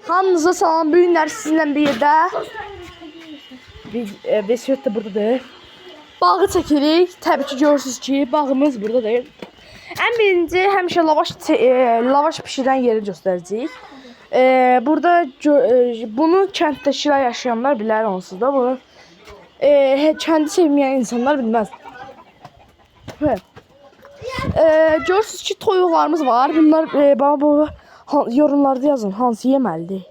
Hamınıza salam, bu günlər sizinlə bir yerdə Vəsiyyət də buradadır. Bağı çəkirik. Təbii ki, görürsünüz ki, bağımız buradadır. Ən birinci həmişə lavaş pişirən yeri göstərəcəyik. Burada bunu kənddəkilər yaşayanlar bilər, onsuz da bunu kəndi sevməyən insanlar bilməz. Görürsünüz ki, toyuqlarımız var. Bunlar bana yorumlarda yazın, hansı yeməlidir?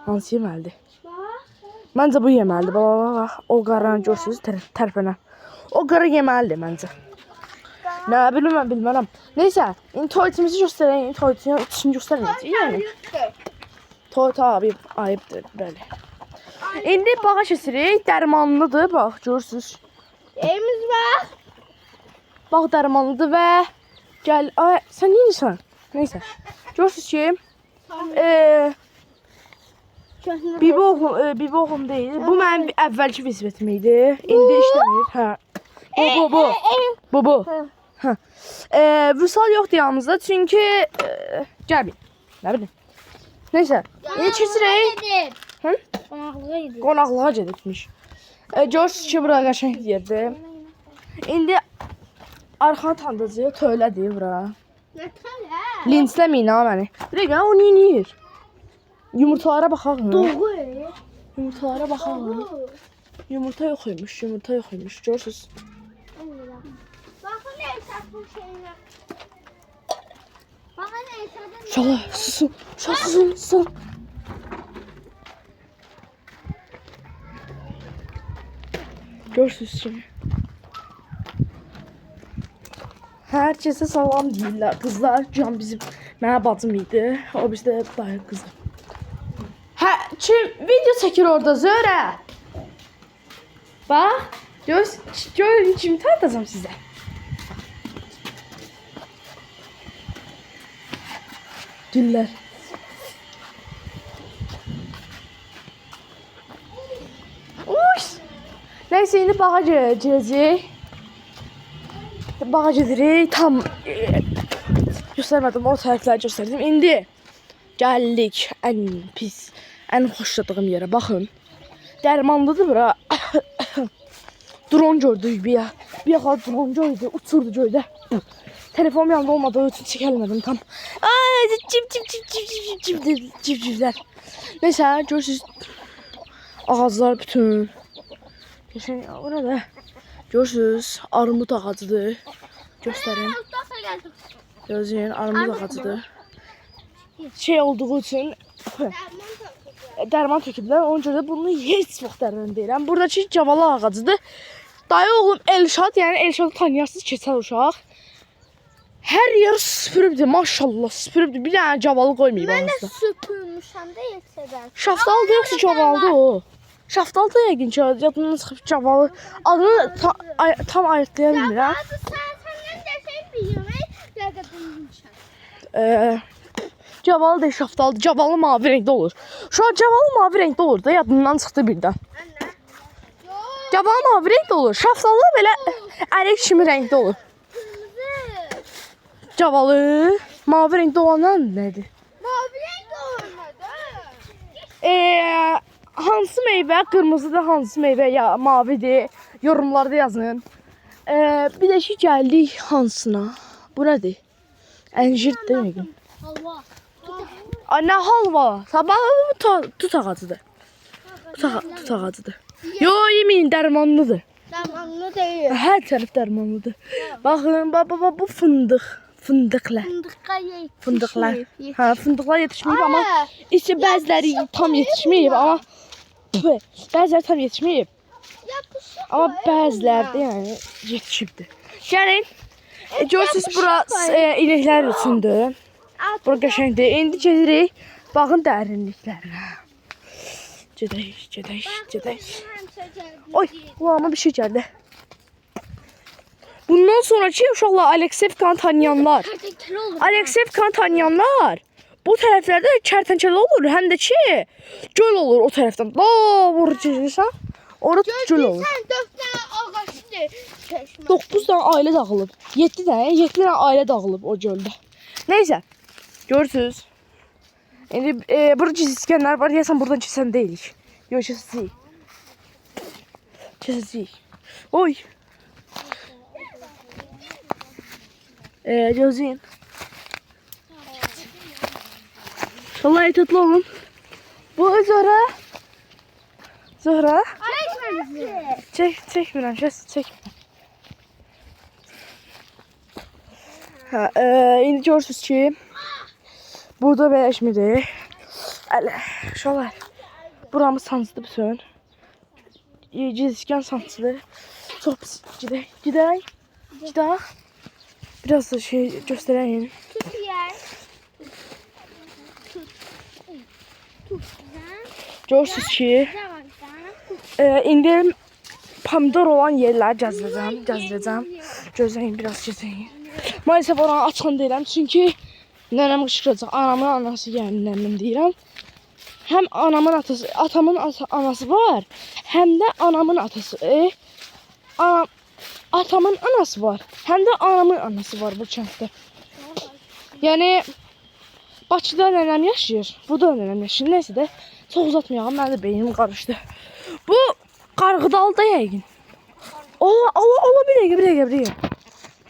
Hansı yeməlidir? Məncə bu yeməlidir. Bax, o qaranı görürsünüz tərpənə. O qara yeməlidir məncə. Nə bilim, mən bilmərəm. Neysə, indi tualetimizi göstərəyim. Tualetin içini göstərməyəcəyik yəni. Tualet ayıbdır, bəli. İndi bağa keçirik. Dərmanlıdır, bax, görürsünüz. Evimiz var. Bax, dərmanlıdır və gəl. Ay, sən neyirsən? Neysə. Görürsünüz ki, bir boğum deyil. Bu mənim əvvəlki vəsiyyətim idi. İndi işləmir. Hə. Bu. Hə. Vüsal yoxdur yanımızda çünki gəl. Nə bilim. Neysə. İndi keçirək. Hı? Qonaqlığa gedibmiş. Görürsünüz ki, bura qəşəng yerdir. İndi arxanı tanıdacaq, tövlədir bura. Linsləməyin ha məni. Bir dəqiqə, o neyir? Yumurtalara baxaq. Yumurtalara baxaq. Yumurta yoxuymuş, görürsünüz. Baxın nə əsasın şeyinə. Baxın nə əsasın. Uşaqlar, susun. Uşaq susun. Görürsünüz ki. Hər kəsə salam deyirlər. Qızlar, can bizim mənə bacım idi. O bizdə dayı qızı. Hə, kim video çəkir orada Zörə? Bax, görün kimi tanıtacam sizə. Güllər. Uş! Nəysə, indi bağa gələcək. Bağa gedirik. Tam göstərmədim, o tərəfləri göstərdim. İndi gəldik ən pis, ən xoşladığım yerə. Baxın. Dərmanlıdır bura. Drone gördük bir yaxar drone gördük. Uçurdu göydə. Telefonum yanında olmadığı üçün çəkəlmədim tam. Civcivlər. Neysə, görürsünüz. Ağaclar bütün. Geçen o ne de? Görürsünüz, armud ağacıdır. Göstərin. Gözləyin, armud ağacıdır. Şey olduğu üçün dərman töküblər. Ona görə bunu heç vaxt dərman deyirəm. Buradakı cavalı ağacıdır. Dayı oğlum Elşad, yəni Elşadı tanıyarsınız, keçəl uşaq. Hər yer süpürübdür, maşallah süpürübdür. Bir dənə cavalı qoymayıb Mən ağacda. də süpürmüşəm də yetsədən. Şaftaldı yoxsa cavaldı o? Şaftaldı yəqin ki, yadından çıxıb cavalı. Adını tam ayırtlaya bilmirəm. Səndən dəsək biliyorum, rəqəbimmişəm. Cavalı deyil, şaftaldı. Cavalı mavi renkdə olur. Şu an cavalı mavi renkdə olur da, yadından çıxdı birdən. Cavalı mavi renkdə olur. Şaftallı belə ərək kimi renkdə olur. Cavalı mavi renkdə olanlar nədir? Mavi renkdə olmadı. Hansı meyvə qırmızıdır, hansı meyvə ya mavidir? Yorumlarda yazın. Bir də ki gəldik hansına? Bu nədir? Əncir demək. Halva. Nə halva? Sabah tut ağacıdır. Tut ağacıdır. Yo, yemin dərmanlıdır. Dərmanlı deyil. Hər tərəf dərmanlıdır. Baxın, bu fındıq. Fındıqlar. Fındıqlar. Hə, fındıqlar yetişməyib, amma işte bəziləri tam yetişməyib, amma bəziləri tam yetişməyib. Amma bəziləri də yəni yetişibdir. Gəlin. Görürsünüz bura inəklər üçündür. Bura qəşəngdir. İndi gedirik bağın dərinliklərinə. Gedək. Oy, kulağıma bir şey gəldi. Bundan sonraki uşaqlar Alekseyevkanı tanıyanlar bu tərəflərdə kərtənkələ olur, həm də ki göl olur o tərəfdən. Vuracaqsan, orada göl olur. 4 dənə ağacdır. 9 dənə ailə dağılıb. 7 dənə ailə dağılıb o göldə. Neysə, görürsünüz. İndi burada çizgiskenler var. Deyəsən buradan keçən deyilik. Yox, keçəcəyik. Keçəcəyik. Oy. Gözləyin. İnşallah ehtiyatlı olun. Bu Zöhrə. Zöhrə. Çəkmirəm, çəkmirəm. Hə, indi görürsünüz ki, burada belə işmidir. Ələ, uşaqlar, buramız sancıdır bütün. Cizgən sancıdır. Çox pis. Gedək. Biraz da şey göstərəyim. Tut yer. Görürsünüz ki, indi pomidor olan yerləri gəzdirəcəm. Gözləyin, biraz gözləyin. Maalesef oranı açan deyirəm, çünki nənəm qışqıracaq. Anamın anası yəni nənəm deyirəm. Həm anamın atası, atamın anası var, həm də anamın atası. Atamın anası var, həm də anamın anası var bu kənddə. Yəni Bakıda nənəm yaşayır, burada nənəm yaşayır. Neysə də çox uzatmayalım, mənim də beynim qarışdı. Bu Qarğıdalda yəqin. Allah bir dəqiqə. Bir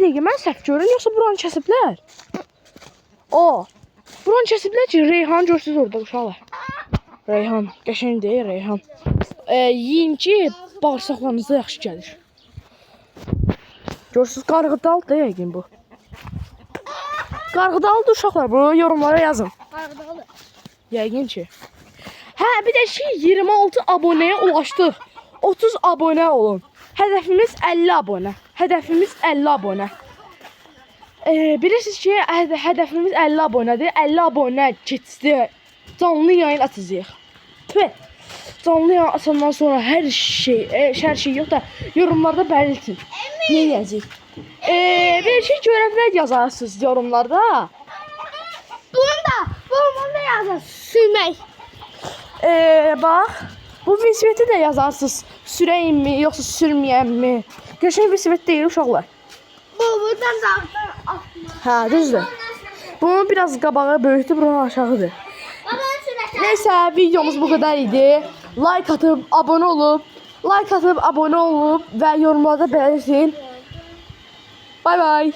dəqiqə, mən səhv görürəm, yoxsa buranı kəsiblər? Buranı kəsiblər ki, Reyhan görsünüz orada uşaqlar. Reyhan, qəşəng deyil Reyhan. Yiyin ki, bağırsaqlarınıza yaxşı gəlir. Görürsünüz, Qarğıdalda yəqin bu. Qarğıdalıdır uşaqlar, bunu yorumlara yazın. Qarğıdalı. Yəqin ki. Hə, bir də ki, 26 abunəyə ulaşdıq. 30 abunə olun. Hədəfimiz 50 abunə. Bilirsiniz ki, hədəfimiz 50 abunədir. 50 abunə keçdi. Canlı yayın açacağıq. Canlı yayın açandan sonra hər şey yox da yorumlarda belirtin. Ne yazayım? Bir şey görevler yazarsınız yorumlarda. Bunu da yazın. Sürmək. Bax, bu velosipedi de yazarsınız. Süreyim mi yoksa sürmeyeyim mi? Geçen velosiped değil uşaqlar. Buradan da atma. Ha, düzdür. Bunun biraz qabağı böyükdür, bunun aşağıdır. Neyse, videomuz bu kadar idi. Like atıp abone olup ve yorumlarda belirtin. Bay bay.